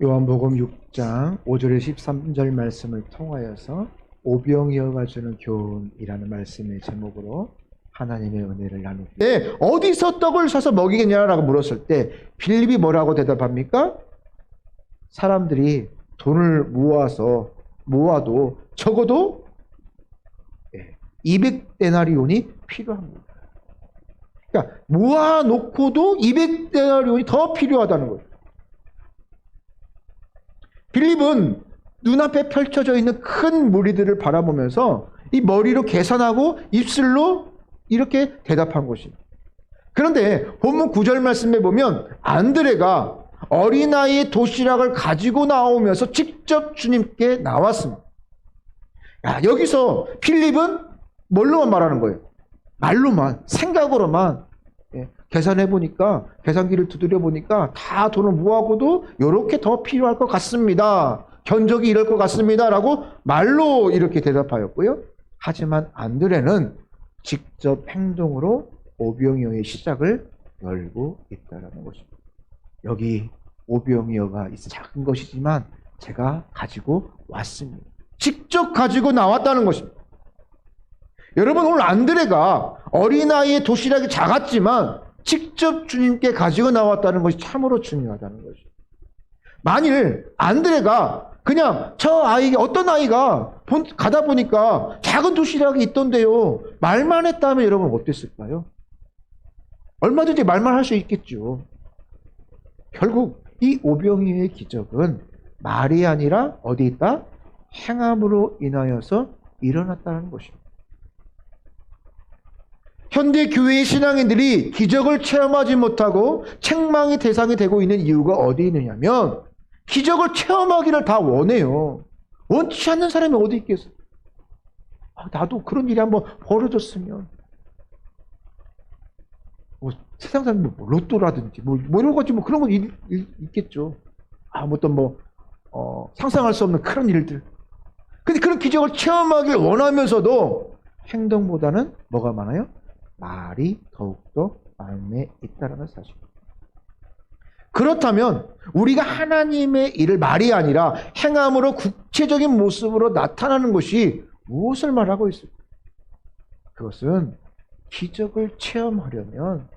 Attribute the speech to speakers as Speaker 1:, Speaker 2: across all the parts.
Speaker 1: 요한복음 6장 5절에서 13절 말씀을 통하여서 오병이어가 주는 교훈이라는 말씀의 제목으로 하나님의 은혜를 나누기. 네, 어디서 떡을 사서 먹이겠냐라고 물었을 때 빌립이 뭐라고 대답합니까? 사람들이 돈을 모아도 적어도 200데나리온이 필요합니다. 그러니까 모아놓고도 200데나리온이 더 필요하다는 거예요. 빌립은 눈앞에 펼쳐져 있는 큰 무리들을 바라보면서 이 머리로 계산하고 입술로 이렇게 대답한 것입니다. 그런데 본문 9절 말씀에 보면 안드레가 어린아이의 도시락을 가지고 나오면서 직접 주님께 나왔습니다. 여기서 필립은 뭘로만 말하는 거예요? 말로만, 생각으로만. 계산해 보니까, 계산기를 두드려 보니까 다 돈을 모아고도 이렇게 더 필요할 것 같습니다. 견적이 이럴 것 같습니다. 라고 말로 이렇게 대답하였고요. 하지만 안드레는 직접 행동으로 오병이어의 시작을 열고 있다는 것입니다. 여기 오병이어가 있어 작은 것이지만 제가 가지고 왔습니다. 직접 가지고 나왔다는 것입니다. 여러분, 오늘 안드레가 어린아이의 도시락이 작았지만 직접 주님께 가지고 나왔다는 것이 참으로 중요하다는 것이죠. 만일 안드레가 그냥 어떤 아이가 가다 보니까 작은 도시락이 있던데요, 말만 했다면 여러분 어땠을까요? 얼마든지 말만 할 수 있겠죠. 결국 이 오병이어의 기적은 말이 아니라 어디 있다? 행함으로 인하여서 일어났다는 것입니다. 현대 교회의 신앙인들이 기적을 체험하지 못하고 책망의 대상이 되고 있는 이유가 어디 있느냐면 기적을 체험하기를 다 원해요. 원치 않는 사람이 어디 있겠어요? 나도 그런 일이 한번 벌어졌으면. 세상 사람들 로또라든지 이런 거지 그런 거 있겠죠. 어떤 상상할 수 없는 그런 일들. 근데 그런 기적을 체험하길 원하면서도 행동보다는 뭐가 많아요? 말이 더욱더 마음에 있다는 사실. 그렇다면 우리가 하나님의 일을 말이 아니라 행함으로 구체적인 모습으로 나타나는 것이 무엇을 말하고 있을까? 그것은 기적을 체험하려면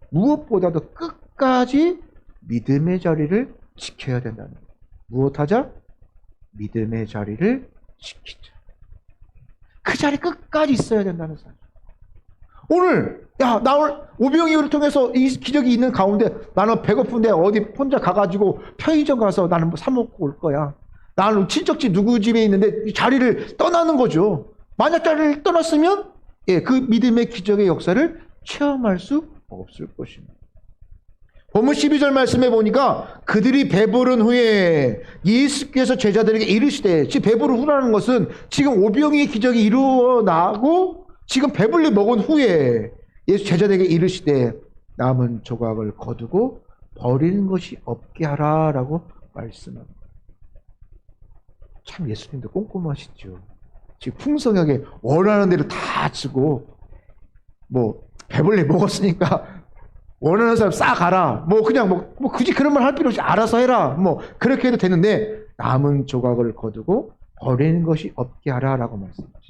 Speaker 1: 무엇보다도 끝까지 믿음의 자리를 지켜야 된다는 거예요. 무엇하자? 믿음의 자리를 지키자. 그 자리 끝까지 있어야 된다는 사실. 오늘 나 오늘 오병이어를 통해서 이 기적이 있는 가운데 나는 배고픈데 어디 혼자 가가지고 편의점 가서 나는 사 먹고 올 거야. 나는 친척집 누구 집에 있는데 자리를 떠나는 거죠. 만약 자리를 떠났으면 그 믿음의 기적의 역사를 체험할 수 없을 것입니다. 본문 12절 말씀에 보니까 그들이 배부른 후에 예수께서 제자들에게 이르시되, 지금 배부른 후라는 것은 지금 오병이어의 기적이 일어나고 지금 배불리 먹은 후에 예수 제자들에게 이르시되 남은 조각을 거두고 버리는 것이 없게 하라라고 말씀합니다. 참 예수님도 꼼꼼하시죠. 지금 풍성하게 원하는 대로 다 주고 배불리 먹었으니까 원하는 사람 싸 가라. 그냥 굳이 그런 말 할 필요 없이 알아서 해라. 그렇게 해도 되는데 남은 조각을 거두고 버리는 것이 없게 하라라고 말씀하십니다.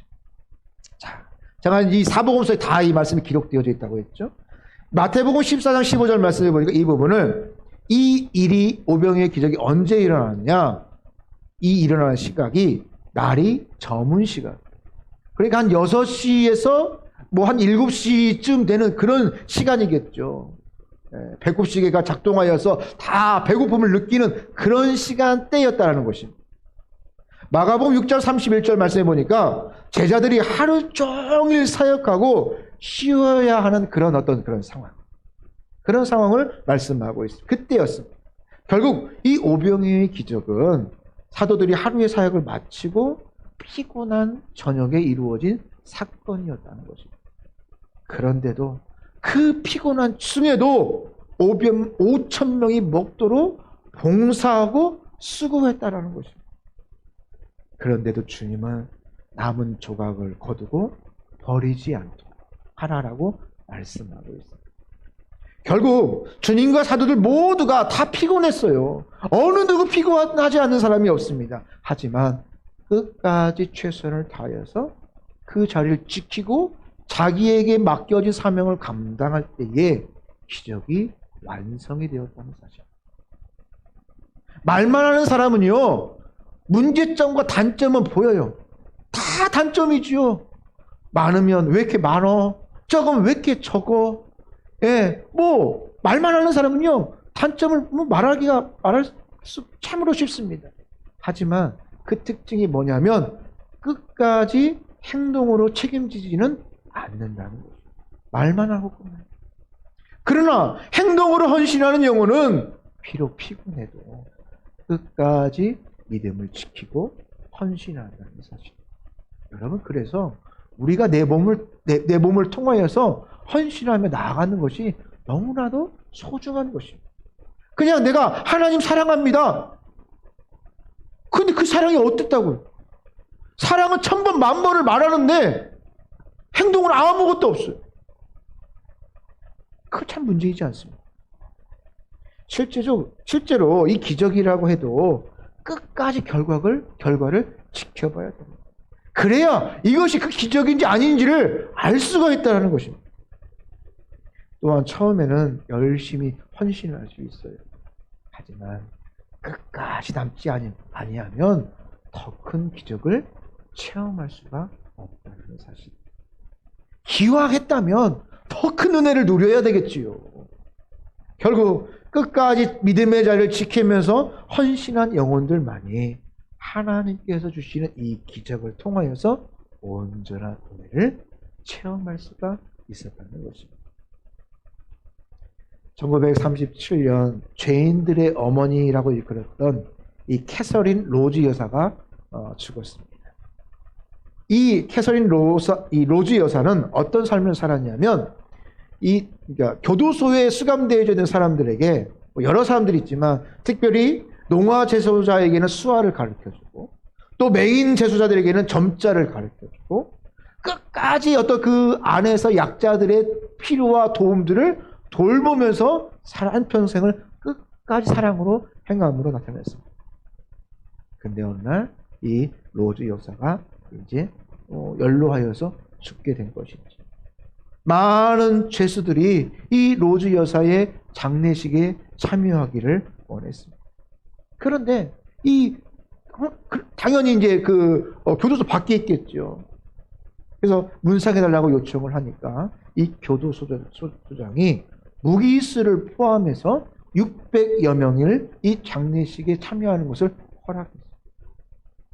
Speaker 1: 제가 이 사복음서에 다 이 말씀이 기록되어져 있다고 했죠. 마태복음 14장 15절 말씀에 보니까 이 부분을 이 일이 오병이어의 기적이 언제 일어나느냐, 이 일어나는 시각이 날이 저문 시각. 그러니까 한 6시에서 한 7시쯤 되는 그런 시간이겠죠. 배꼽시계가 작동하여서 다 배고픔을 느끼는 그런 시간대였다는 것입니다. 마가복음 6장 31절 말씀해 보니까 제자들이 하루 종일 사역하고 쉬어야 하는 그런 상황. 그런 상황을 말씀하고 있습니다. 그때였습니다. 결국 이 오병이어의 기적은 사도들이 하루의 사역을 마치고 피곤한 저녁에 이루어진 사건이었다는 것입니다. 그런데도 그 피곤한 중에도 5,000명이 먹도록 봉사하고 수고했다라는 것입니다. 그런데도 주님은 남은 조각을 거두고 버리지 않도록 하라라고 말씀하고 있습니다. 결국 주님과 사도들 모두가 다 피곤했어요. 어느 누구 피곤하지 않는 사람이 없습니다. 하지만 끝까지 최선을 다해서 그 자리를 지키고 자기에게 맡겨진 사명을 감당할 때에 기적이 완성이 되었다는 사실. 말만 하는 사람은요, 문제점과 단점은 보여요. 다 단점이지요. 많으면 왜 이렇게 많어? 적으면 왜 이렇게 적어? 예, 뭐 말만 하는 사람은요, 단점을 뭐 말할 수 참으로 쉽습니다. 하지만 그 특징이 뭐냐면 끝까지 행동으로 책임지지는 않는다는 거죠. 말만 하고 끝나요. 그러나 행동으로 헌신하는 영혼은 비록 피곤해도 끝까지 믿음을 지키고 헌신한다는 사실. 여러분, 그래서 우리가 내 몸을 통하여서 헌신하며 나아가는 것이 너무나도 소중한 것입니다. 그냥 내가 하나님 사랑합니다. 근데 그 사랑이 어땠다고요? 사랑은 1000번, 10,000번을 말하는데 행동은 아무것도 없어요. 그거 참 문제이지 않습니까? 실제로 이 기적이라고 해도 끝까지 결과를 지켜봐야 됩니다. 그래야 이것이 그 기적인지 아닌지를 알 수가 있다는 것입니다. 또한 처음에는 열심히 헌신을 할 수 있어요. 하지만 끝까지 남지 아니하면 더 큰 기적을 체험할 수가 없다는 사실. 기왕했다면 더 큰 은혜를 누려야 되겠지요. 결국 끝까지 믿음의 자리를 지키면서 헌신한 영혼들만이 하나님께서 주시는 이 기적을 통하여서 온전한 은혜를 체험할 수가 있었다는 것입니다. 1937년 죄인들의 어머니라고 일컬었던 이 캐서린 로즈 여사가 죽었습니다. 이 캐서린 로즈 여사는 어떤 삶을 살았냐면 그러니까 교도소에 수감되어져 있는 사람들에게 여러 사람들이 있지만 특별히 농화 제소자에게는 수화를 가르쳐주고 또 맹인 제소자들에게는 점자를 가르쳐주고 끝까지 어떤 그 안에서 약자들의 필요와 도움들을 돌보면서 한평생을 끝까지 사랑으로 행함으로 나타냈습니다. 근데 어느 날 이 로즈 여사가 이제 연로하여서 죽게 된 것이죠. 많은 죄수들이 이 로즈 여사의 장례식에 참여하기를 원했습니다. 그런데 당연히 이제 교도소 밖에 있겠죠. 그래서 문상해달라고 요청을 하니까 이 교도소장이 무기수를 포함해서 600여 명을 이 장례식에 참여하는 것을 허락했어요.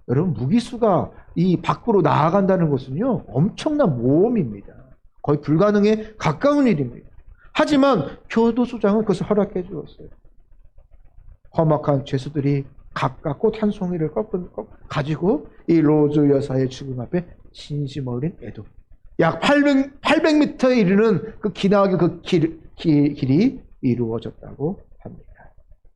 Speaker 1: 여러분, 무기수가 이 밖으로 나아간다는 것은요, 엄청난 모험입니다. 거의 불가능에 가까운 일입니다. 하지만 교도소장은 그것을 허락해 주었어요. 험악한 죄수들이 가깝고 한 송이를 가지고 이 로즈 여사의 죽음 앞에 진심 어린 애도, 약 800m에 이르는 그 기나긴 그 길이 이루어졌다고 합니다.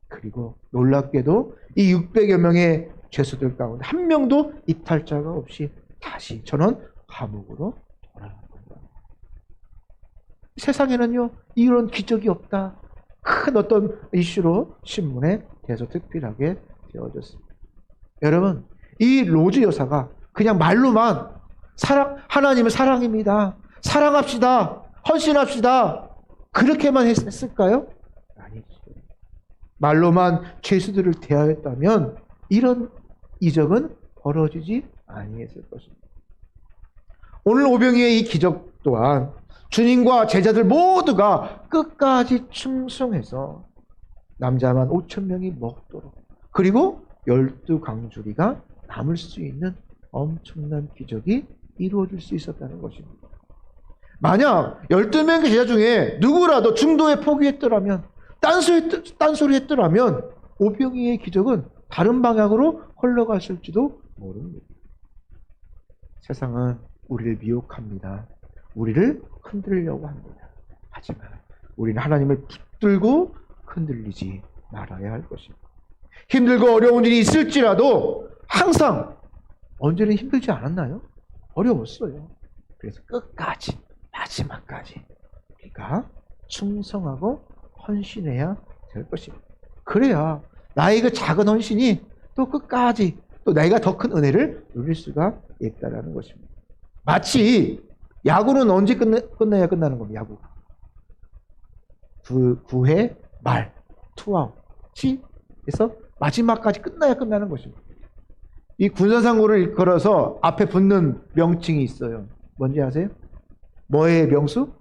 Speaker 1: 그리고 놀랍게도 이 600여 명의 죄수들 가운데 한 명도 이탈자가 없이 다시 저는 감옥으로 돌아간 겁니다. 세상에는요, 이런 기적이 없다. 큰 어떤 이슈로 신문에 대서특필하게 되어졌습니다. 여러분, 이 로즈 여사가 그냥 말로만 하나님은 사랑입니다, 사랑합시다, 헌신합시다, 그렇게만 했을까요? 아니죠. 말로만 죄수들을 대하였다면 이런 이적은 벌어지지 아니했을 것입니다. 오늘 오병이의 이 기적 또한 주님과 제자들 모두가 끝까지 충성해서 남자만 5,000명이 먹도록, 그리고 12강주리가 남을 수 있는 엄청난 기적이 이루어질 수 있었다는 것입니다. 만약 12명의 제자 중에 누구라도 중도에 포기했더라면, 딴소리 했더라면 오병이의 기적은 다른 방향으로 흘러갔을지도 모릅니다. 세상은 우리를 미혹합니다. 우리를 흔들려고 합니다. 하지만 우리는 하나님을 붙들고 흔들리지 말아야 할 것입니다. 힘들고 어려운 일이 있을지라도 항상 언제는 힘들지 않았나요? 어려웠어요. 그래서 끝까지, 마지막까지 우리가 충성하고 헌신해야 될 것입니다. 그래야 나의 그 작은 헌신이 또 끝까지 또 내가 더 큰 은혜를 누릴 수가 있다라는 것입니다. 마치 야구는 언제 끝나야 끝나는 겁니다. 야구. 9회 말, 투아웃이 해서 마지막까지 끝나야 끝나는 것입니다. 이 군사상고를 일컬어서 앞에 붙는 명칭이 있어요. 뭔지 아세요? 뭐의 명수?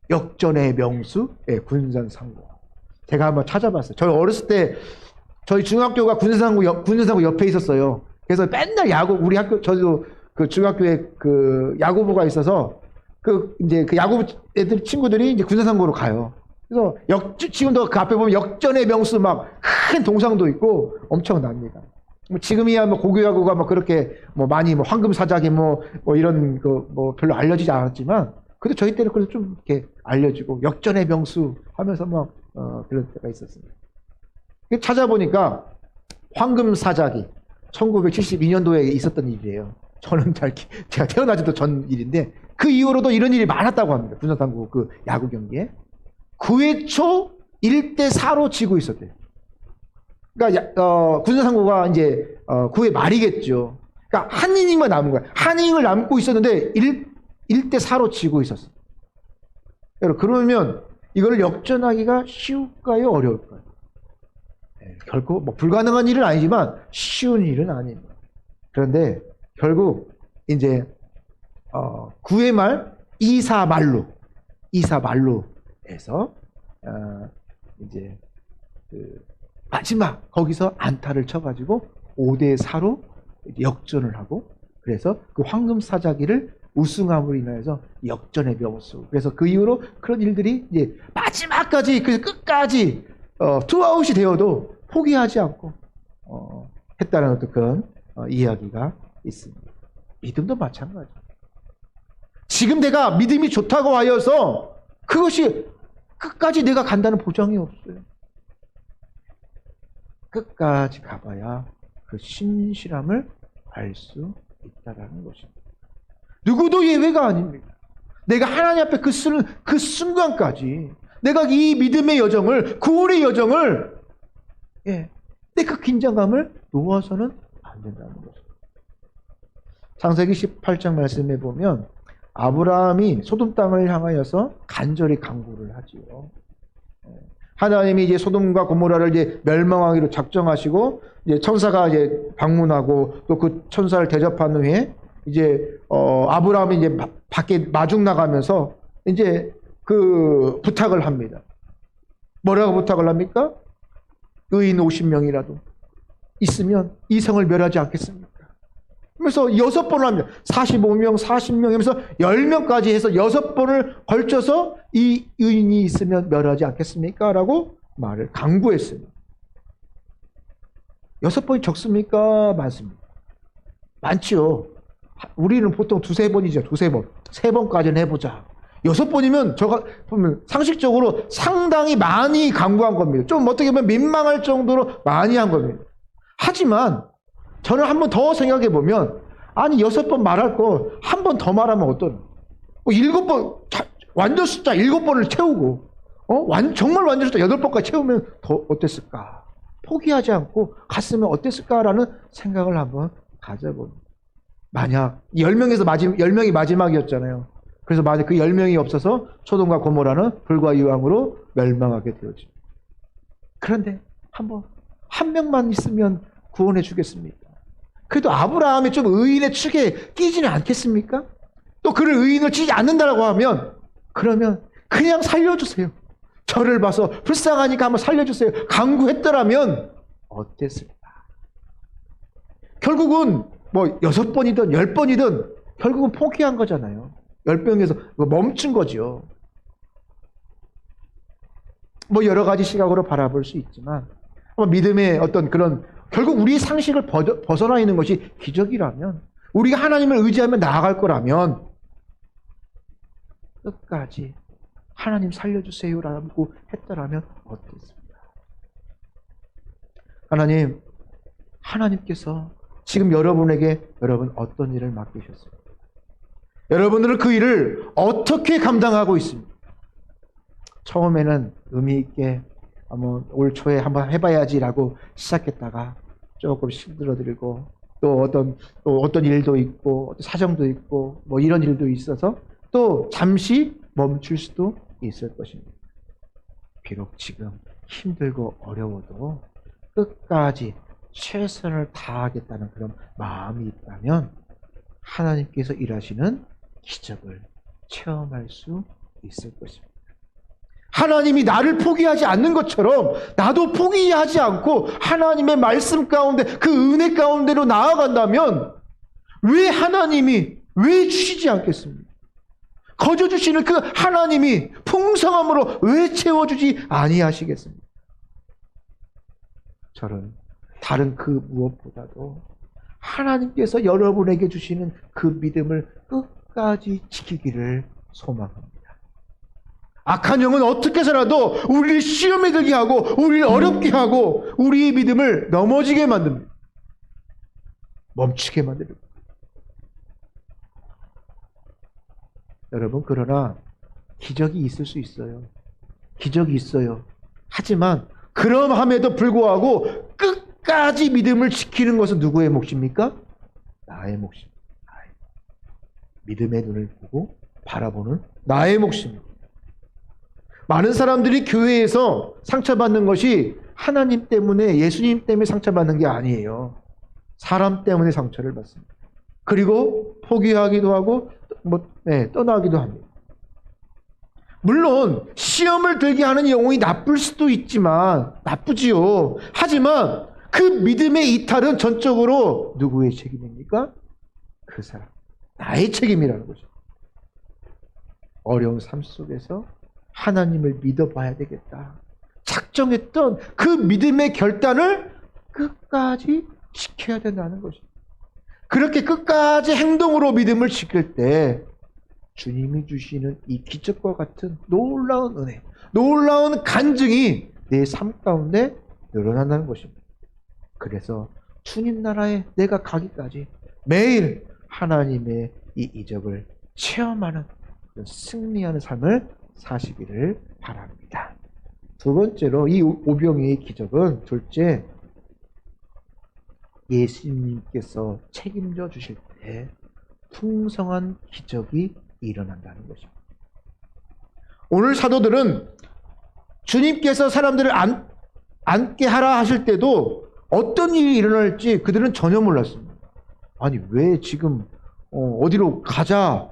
Speaker 1: 역전의 명수? 네, 군사상고. 제가 한번 찾아봤어요. 저희 어렸을 때 저희 중학교가 군사상고 옆에 있었어요. 그래서 맨날 야구, 우리 학교, 저도 그 중학교에 그 야구부가 있어서 이제 그 야구 애들 친구들이 이제 군사상고로 가요. 그래서 지금도 그 앞에 보면 역전의 명수 막 큰 동상도 있고 엄청납니다. 지금이야 뭐 고교야구가 뭐 그렇게 뭐 많이 뭐 황금사자기 뭐 이런 그 뭐 별로 알려지지 않았지만 그래도 저희 때는 그래도 좀 이렇게 알려지고 역전의 명수 하면서 막 그런 때가 있었습니다. 찾아보니까 황금사자기 1972년도에 있었던 일이에요. 저는 제가 태어나지도 전 일인데 그 이후로도 이런 일이 많았다고 합니다. 군사상고 그 야구 경기에 9회 초 1대4로 지고 있었대요. 그러니까 군사상고가 이제 9회 말이겠죠. 그러니까 한 이닝만 남은 거야. 한 이닝을 남고 있었는데 1대4로 지고 있었어요. 여러분 그러면 이걸 역전하기가 쉬울까요? 어려울까요? 결코 뭐 불가능한 일은 아니지만 쉬운 일은 아닙니다. 그런데 결국 이제 9회 말 2사 말루에서 이제 그 마지막 거기서 안타를 쳐가지고 5대4로 역전을 하고 그래서 그 황금사자기를 우승함으로 인하여서 역전의 명수. 그래서 그 이후로 그런 일들이 이제 마지막까지 그 끝까지 투아웃이 되어도 포기하지 않고 했다는 어떤 그런 이야기가 있습니다. 믿음도 마찬가지. 지금 내가 믿음이 좋다고 하여서 그것이 끝까지 내가 간다는 보장이 없어요. 끝까지 가봐야 그 신실함을 알 수 있다라는 것입니다. 누구도 예외가 아닙니다. 내가 하나님 앞에 그 순간까지 내가 이 믿음의 여정을, 구원의 여정을, 내 그 긴장감을 놓아서는 안 된다는 것입니다. 창세기 18장 말씀에 보면 아브라함이 소돔 땅을 향하여서 간절히 간구를 하지요. 하나님이 이제 소돔과 고모라를 이제 멸망하기로 작정하시고 이제 천사가 이제 방문하고 또 그 천사를 대접한 후에 이제 아브라함이 이제 밖에 마중 나가면서 이제 그 부탁을 합니다. 뭐라고 부탁을 합니까? 의인 50명이라도 있으면 이 성을 멸하지 않겠습니까? 그래서 6번을 합니다. 45명, 40명 하면서 10명까지 해서 6번을 걸쳐서 이 의인이 있으면 멸하지 않겠습니까? 라고 말을 강구했습니다. 6번이 적습니까? 많습니다. 많지요. 우리는 보통 2-3번이죠. 2-3번. 3번까지는 해보자. 6번이면 저가 보면 상식적으로 상당히 많이 강구한 겁니다. 좀 어떻게 보면 민망할 정도로 많이 한 겁니다. 하지만 저는 한 번 더 생각해 보면 아니 6번 말할 거 한 번 더 말하면 어떤 7번 완전 숫자 7번을 채우고 정말 완전 숫자 8번까지 채우면 더 어땠을까? 포기하지 않고 갔으면 어땠을까라는 생각을 한번 가져봅니다. 만약 10명이 마지막이었잖아요. 그래서 만약 그 10명이 없어서 소돔과 고모라는 불과 유황으로 멸망하게 되어집니다. 그런데 한 명만 있으면 구원해 주겠습니까? 그래도 아브라함이 좀 의인의 축에 끼지는 않겠습니까? 또 그를 의인을 치지 않는다고 하면 그러면 그냥 살려주세요. 저를 봐서 불쌍하니까 한번 살려주세요. 강구했더라면 어땠을까? 결국은 뭐 6번이든 10번이든 결국은 포기한 거잖아요. 10명에서 멈춘 거죠. 뭐 여러 가지 시각으로 바라볼 수 있지만 믿음의 어떤 그런 결국 우리의 상식을 벗어나 있는 것이 기적이라면 우리가 하나님을 의지하며 나아갈 거라면 끝까지 하나님 살려주세요라고 했더라면 어땠습니까? 하나님께서 지금 여러분 어떤 일을 맡기셨습니까? 여러분들은 그 일을 어떻게 감당하고 있습니까? 처음에는 의미 있게 한번 올 초에 한번 해봐야지라고 시작했다가 조금 힘들어들고 또 어떤 일도 있고 사정도 있고 뭐 이런 일도 있어서 또 잠시 멈출 수도 있을 것입니다. 비록 지금 힘들고 어려워도 끝까지 최선을 다하겠다는 그런 마음이 있다면 하나님께서 일하시는 기적을 체험할 수 있을 것입니다. 하나님이 나를 포기하지 않는 것처럼 나도 포기하지 않고 하나님의 말씀 가운데 그 은혜 가운데로 나아간다면 왜 하나님이 왜 주시지 않겠습니까? 거저 주시는 그 하나님이 풍성함으로 왜 채워주지 아니하시겠습니까? 저는 다른 그 무엇보다도 하나님께서 여러분에게 주시는 그 믿음을 끝까지 지키기를 소망합니다. 악한 영은 어떻게 해서라도 우리를 시험에 들게 하고 우리를 어렵게 하고 우리의 믿음을 넘어지게 만듭니다. 멈추게 만듭니다. 여러분, 그러나 기적이 있을 수 있어요. 기적이 있어요. 하지만 그럼함에도 불구하고 끝까지 믿음을 지키는 것은 누구의 몫입니까? 나의 몫입니다. 믿음의 눈을 보고 바라보는 나의 몫입니다. 많은 사람들이 교회에서 상처받는 것이 하나님 때문에, 예수님 때문에 상처받는 게 아니에요. 사람 때문에 상처를 받습니다. 그리고 포기하기도 하고 떠나기도 합니다. 물론 시험을 들게 하는 영혼이 나쁠 수도 있지만 나쁘지요. 하지만 그 믿음의 이탈은 전적으로 누구의 책임입니까? 그 사람, 나의 책임이라는 거죠. 어려운 삶 속에서 하나님을 믿어봐야 되겠다 작정했던 그 믿음의 결단을 끝까지 지켜야 된다는 것입니다. 그렇게 끝까지 행동으로 믿음을 지킬 때 주님이 주시는 이 기적과 같은 놀라운 은혜, 놀라운 간증이 내 삶 가운데 늘어난다는 것입니다. 그래서 주님 나라에 내가 가기까지 매일 하나님의 이 이적을 체험하는, 승리하는 삶을 사시기를 바랍니다. 두 번째로 이 오병이의 기적은, 둘째, 예수님께서 책임져 주실 때 풍성한 기적이 일어난다는 것입니다. 오늘 사도들은 주님께서 사람들을 앉게 하라 하실 때도 어떤 일이 일어날지 그들은 전혀 몰랐습니다. 아니, 왜 지금 어디로 가자,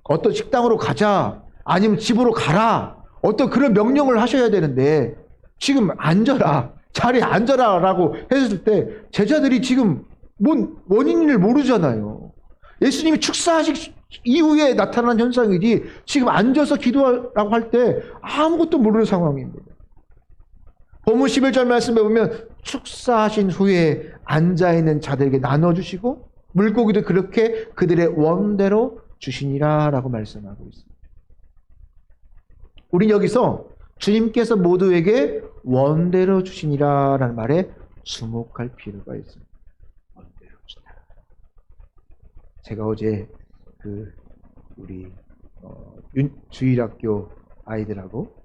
Speaker 1: 어떤 식당으로 가자, 아니면 집으로 가라, 어떤 그런 명령을 하셔야 되는데 지금 앉아라, 자리에 앉아라 라고 했을 때 제자들이 지금 뭔 원인을 모르잖아요. 예수님이 축사하신 이후에 나타난 현상이지 지금 앉아서 기도하라고 할 때 아무것도 모르는 상황입니다. 본문 11절 말씀에 보면 축사하신 후에 앉아있는 자들에게 나눠주시고 물고기도 그렇게 그들의 원대로 주시니라 라고 말씀하고 있습니다. 우린 여기서 주님께서 모두에게 원대로 주시니라 라는 말에 주목할 필요가 있습니다. 원대로 주시니라. 제가 어제 우리 주일학교 아이들하고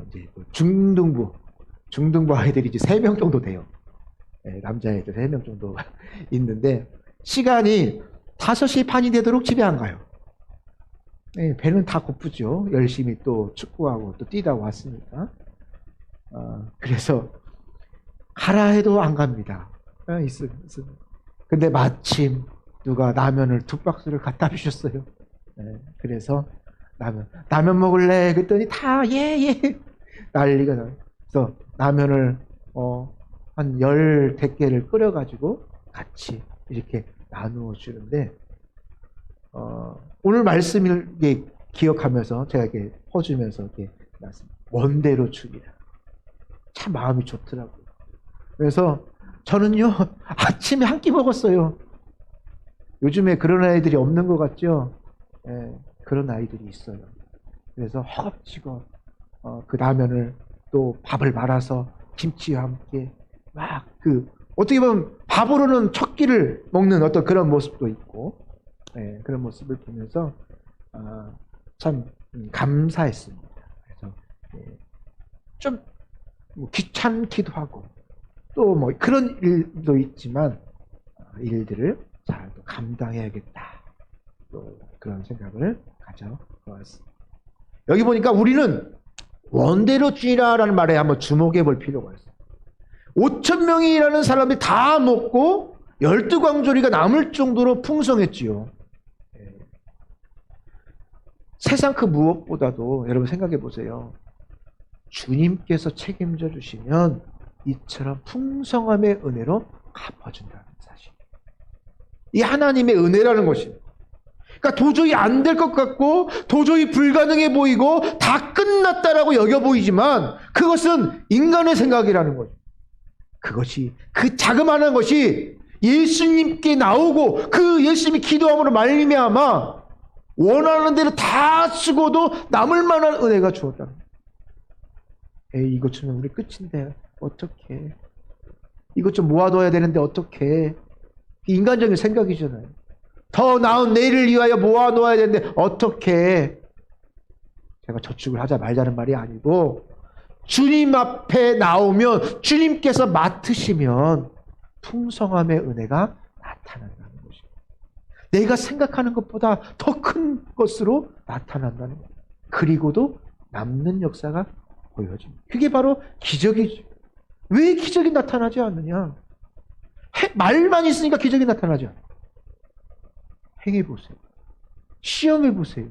Speaker 1: 이제 중등부 아이들이 이제 3명 정도 돼요. 네, 남자애들 3명 정도 있는데 시간이 5시 반이 되도록 집에 안 가요. 네, 배는 다 고프죠. 열심히 또 축구하고 또 뛰다 왔으니까. 그래서 가라 해도 안 갑니다. 근데 마침 누가 라면을 2박스를 갖다 주셨어요. 네, 그래서 라면 먹을래? 그랬더니 다 예. 난리가 나요. 그래서 라면을 한 10개를 끓여가지고 같이 이렇게 나누어 주는데 오늘 말씀을 기억하면서 제가 이렇게 퍼주면서 이렇게 원대로 주리라. 참 마음이 좋더라고요. 그래서 저는요 아침에 한 끼 먹었어요. 요즘에 그런 아이들이 없는 것 같죠? 예, 그런 아이들이 있어요. 그래서 허겁지겁 그 라면을 또 밥을 말아서 김치와 함께 막 어떻게 보면 밥으로는 첫 끼를 먹는 어떤 그런 모습도 있고, 예, 그런 모습을 보면서 참 감사했습니다. 좀 귀찮기도 하고 또 뭐 그런 일도 있지만 일들을 잘 감당해야겠다. 또 그런 생각을 가져보았습니다. 여기 보니까 우리는 원대로 뛰라라는 말에 한번 주목해 볼 필요가 있어요. 5천 명이라는 사람이 다 먹고 12광조리가 남을 정도로 풍성했지요. 세상 그 무엇보다도 여러분 생각해 보세요. 주님께서 책임져 주시면 이처럼 풍성함의 은혜로 갚아준다는 사실. 이 하나님의 은혜라는 것입니다. 그러니까 도저히 안 될 것 같고 도저히 불가능해 보이고 다 끝났다라고 여겨 보이지만 그것은 인간의 생각이라는 거죠. 그것이 그 자그마한 것이 예수님께 나오고 그 예수님이 기도함으로 말미암아 원하는 대로 다 쓰고도 남을 만한 은혜가 주었다는 거예요. 에이, 이것 좀 우리 끝인데 어떡해. 이것 좀 모아둬야 되는데 어떡해. 인간적인 생각이잖아요. 더 나은 내일을 위하여 모아놓아야 되는데 어떡해. 제가 저축을 하자 말자는 말이 아니고 주님 앞에 나오면 주님께서 맡으시면 풍성함의 은혜가 나타난다는 것입니다. 내가 생각하는 것보다 더 큰 것으로 나타난다는 것. 그리고도 남는 역사가 보여집니다. 그게 바로 기적이죠. 왜 기적이 나타나지 않느냐? 말만 있으니까 기적이 나타나지 않아요. 행해보세요. 시험해보세요.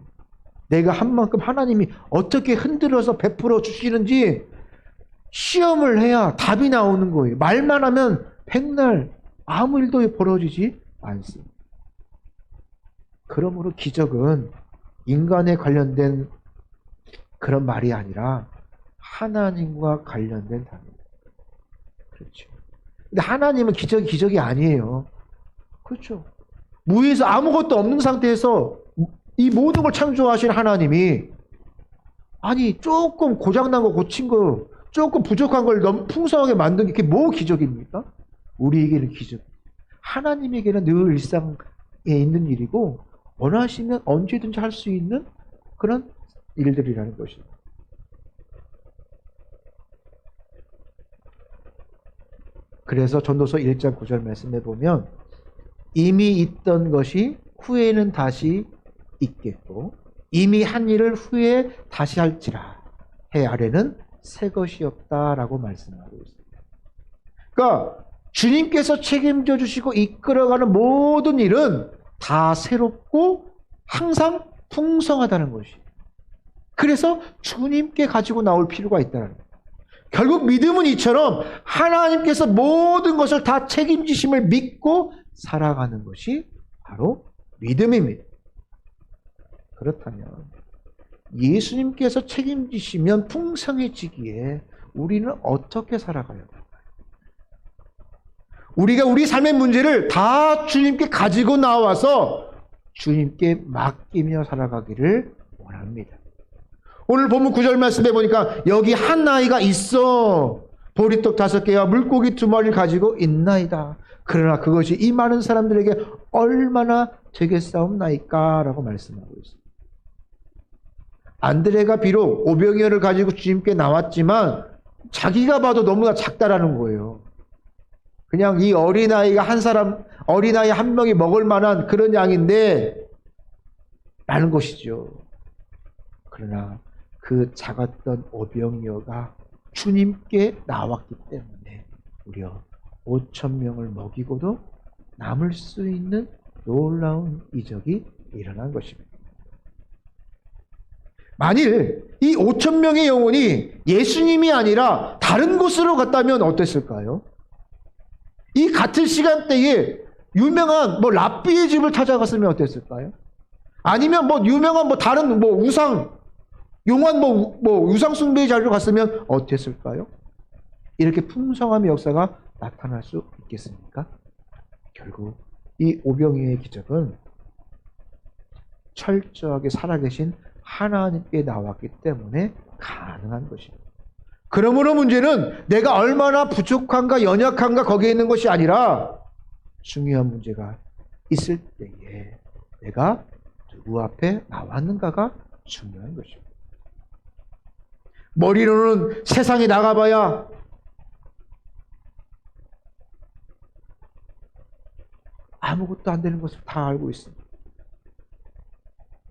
Speaker 1: 내가 한 만큼 하나님이 어떻게 흔들어서 베풀어 주시는지 시험을 해야 답이 나오는 거예요. 말만 하면 백날 아무 일도 벌어지지 않습니다. 그러므로 기적은 인간에 관련된 그런 말이 아니라 하나님과 관련된 단어입니다. 그렇죠. 근데 하나님은 기적이 아니에요. 그렇죠. 무에서 아무것도 없는 상태에서 이 모든 걸 창조하신 하나님이 아니 조금 고장난 거 고친 거 조금 부족한 걸 너무 풍성하게 만든 게 그게 뭐 기적입니까? 우리에게는 기적. 하나님에게는 늘 일상에 있는 일이고 원하시면 언제든지 할 수 있는 그런 일들이라는 것입니다. 그래서 전도서 1장 9절 말씀에 보면 이미 있던 것이 후에는 다시 있겠고 이미 한 일을 후에 다시 할지라 해 아래는 새 것이 없다라고 말씀하고 있습니다. 그러니까 주님께서 책임져 주시고 이끌어가는 모든 일은 다 새롭고 항상 풍성하다는 것이. 그래서 주님께 가지고 나올 필요가 있다는 거예요. 결국 믿음은 이처럼 하나님께서 모든 것을 다 책임지심을 믿고 살아가는 것이 바로 믿음입니다. 그렇다면 예수님께서 책임지시면 풍성해지기에 우리는 어떻게 살아가야 할까요? 우리가 우리 삶의 문제를 다 주님께 가지고 나와서 주님께 맡기며 살아가기를 원합니다. 오늘 본문 9절 말씀해 보니까 여기 한 아이가 있어 보리떡 5개와 물고기 2마리를 가지고 있나이다. 그러나 그것이 이 많은 사람들에게 얼마나 되겠사옵나이까 라고 말씀하고 있습니다. 안드레가 비록 오병이어를 가지고 주님께 나왔지만 자기가 봐도 너무나 작다라는 거예요. 그냥 이 어린아이가 어린아이 한 명이 먹을 만한 그런 양인데 라는 것이죠. 그러나 그 작았던 오병이어가 주님께 나왔기 때문에 무려 5천 명을 먹이고도 남을 수 있는 놀라운 이적이 일어난 것입니다. 만일 이 5천 명의 영혼이 예수님이 아니라 다른 곳으로 갔다면 어땠을까요? 이 같은 시간대에 유명한 랍비의 집을 찾아갔으면 어땠을까요? 아니면 유명한 다른 우상 용한 우상 숭배의 자리로 갔으면 어땠을까요? 이렇게 풍성함의 역사가 나타날 수 있겠습니까? 결국 이 오병이어의 기적은 철저하게 살아계신 하나님께 나왔기 때문에 가능한 것입니다. 그러므로 문제는 내가 얼마나 부족한가 연약한가 거기에 있는 것이 아니라 중요한 문제가 있을 때에 내가 누구 앞에 나왔는가가 중요한 것입니다. 머리로는 세상에 나가봐야 아무것도 안 되는 것을 다 알고 있습니다.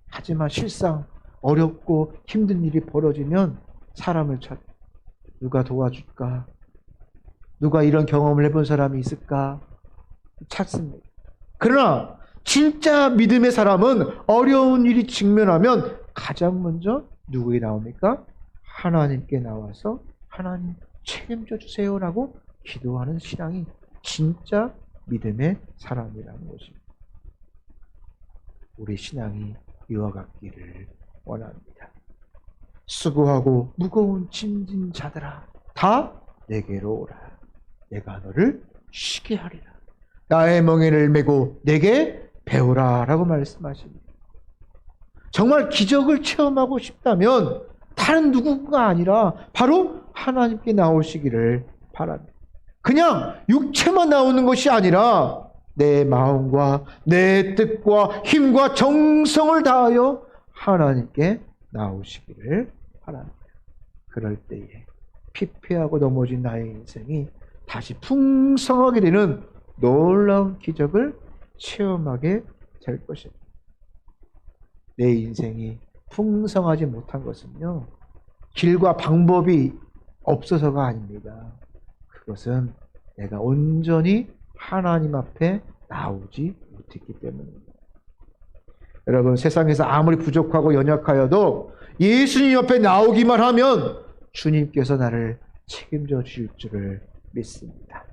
Speaker 1: 하지만 실상 어렵고 힘든 일이 벌어지면 사람을 찾고 누가 도와줄까? 누가 이런 경험을 해본 사람이 있을까? 찾습니다. 그러나 진짜 믿음의 사람은 어려운 일이 직면하면 가장 먼저 누구에 나옵니까? 하나님께 나와서 하나님 책임져 주세요라고 기도하는 신앙이 진짜 믿음의 사람이라는 것입니다. 우리 신앙이 이와 같기를 원합니다. 수고하고 무거운 짐진 자들아 다 내게로 오라. 내가 너를 쉬게 하리라. 나의 멍에를 메고 내게 배우라 라고 말씀하십니다. 정말 기적을 체험하고 싶다면 다른 누구가 아니라 바로 하나님께 나오시기를 바랍니다. 그냥 육체만 나오는 것이 아니라 내 마음과 내 뜻과 힘과 정성을 다하여 하나님께 나오시기를 바랍니다. 그럴 때에 피폐하고 넘어진 나의 인생이 다시 풍성하게 되는 놀라운 기적을 체험하게 될 것입니다. 내 인생이 풍성하지 못한 것은요, 길과 방법이 없어서가 아닙니다. 그것은 내가 온전히 하나님 앞에 나오지 못했기 때문입니다. 여러분, 세상에서 아무리 부족하고 연약하여도 예수님 옆에 나오기만 하면 주님께서 나를 책임져 주실 줄을 믿습니다.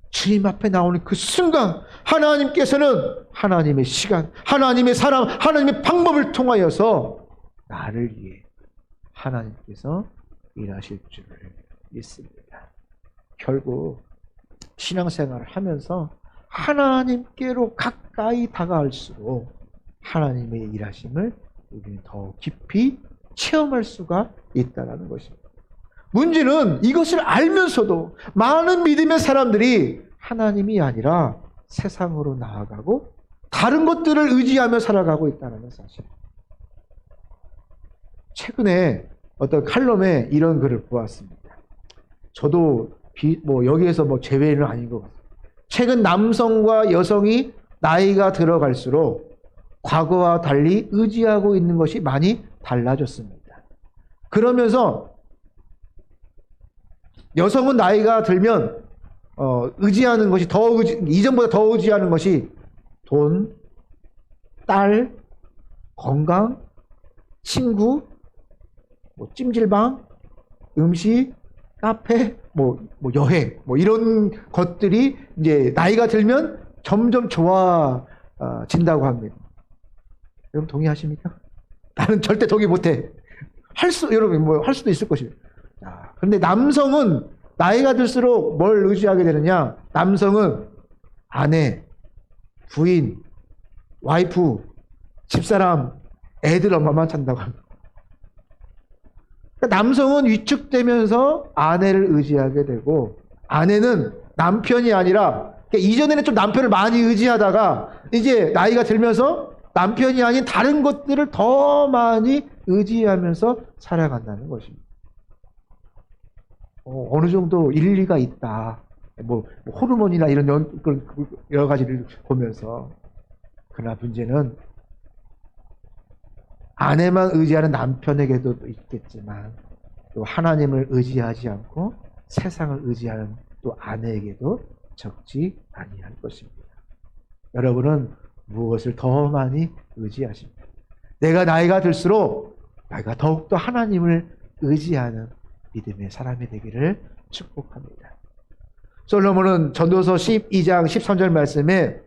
Speaker 1: 주님 앞에 나오는 그 순간 하나님께서는 하나님의 시간, 하나님의 사랑, 하나님의 방법을 통하여서 나를 위해 하나님께서 일하실 줄을 믿습니다. 결국 신앙생활을 하면서 하나님께로 가까이 다가갈수록 하나님의 일하심을 우리는 더 깊이 체험할 수가 있다는 것입니다. 문제는 이것을 알면서도 많은 믿음의 사람들이 하나님이 아니라 세상으로 나아가고 다른 것들을 의지하며 살아가고 있다는 사실. 최근에 어떤 칼럼에 이런 글을 보았습니다. 저도 여기에서 제외는 아닌 것 같아요. 최근 남성과 여성이 나이가 들어갈수록 과거와 달리 의지하고 있는 것이 많이 달라졌습니다. 그러면서 여성은 나이가 들면 의지하는 것이 이전보다 더 의지하는 것이 돈, 딸, 건강, 친구, 찜질방, 음식, 카페, 여행, 이런 것들이 이제 나이가 들면 점점 좋아진다고 합니다. 여러분 동의하십니까? 나는 절대 동의 못해. 여러분 할 수도 있을 것입니다. 그런데 남성은 나이가 들수록 뭘 의지하게 되느냐? 남성은 아내, 부인, 와이프, 집사람, 애들 엄마만 찬다고 합니다. 그러니까 남성은 위축되면서 아내를 의지하게 되고, 아내는 남편이 아니라, 그러니까 이전에는 좀 남편을 많이 의지하다가 이제 나이가 들면서 남편이 아닌 다른 것들을 더 많이 의지하면서 살아간다는 것입니다. 어느 정도 일리가 있다. 호르몬이나 이런 여러 가지를 보면서. 그러나 문제는 아내만 의지하는 남편에게도 있겠지만 또 하나님을 의지하지 않고 세상을 의지하는 또 아내에게도 적지 아니할 것입니다. 여러분은 무엇을 더 많이 의지하십니까? 내가 나이가 들수록 내가 더욱더 하나님을 의지하는 믿음의 사람이 되기를 축복합니다. 솔로몬은 전도서 12장 13절 말씀에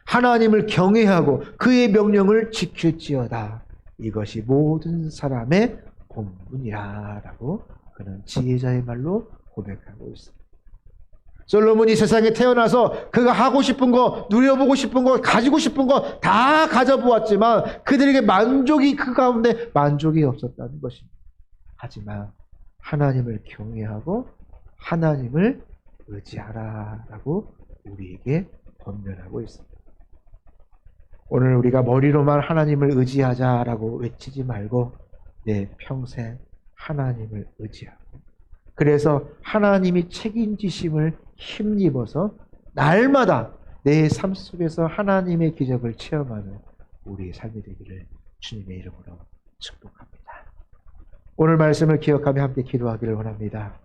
Speaker 1: 하나님을 경외하고 그의 명령을 지킬지어다. 이것이 모든 사람의 본분이라 라고 그는 지혜자의 말로 고백하고 있습니다. 솔로몬이 세상에 태어나서 그가 하고 싶은 거, 누려보고 싶은 거, 가지고 싶은 거 다 가져보았지만 그들에게 그 가운데 만족이 없었다는 것입니다. 하지만 하나님을 경외하고 하나님을 의지하라 라고 우리에게 권면하고 있습니다. 오늘 우리가 머리로만 하나님을 의지하자라고 외치지 말고 내 평생 하나님을 의지하고 그래서 하나님이 책임지심을 힘입어서 날마다 내 삶 속에서 하나님의 기적을 체험하는 우리의 삶이 되기를 주님의 이름으로 축복합니다. 오늘 말씀을 기억하며 함께 기도하기를 원합니다.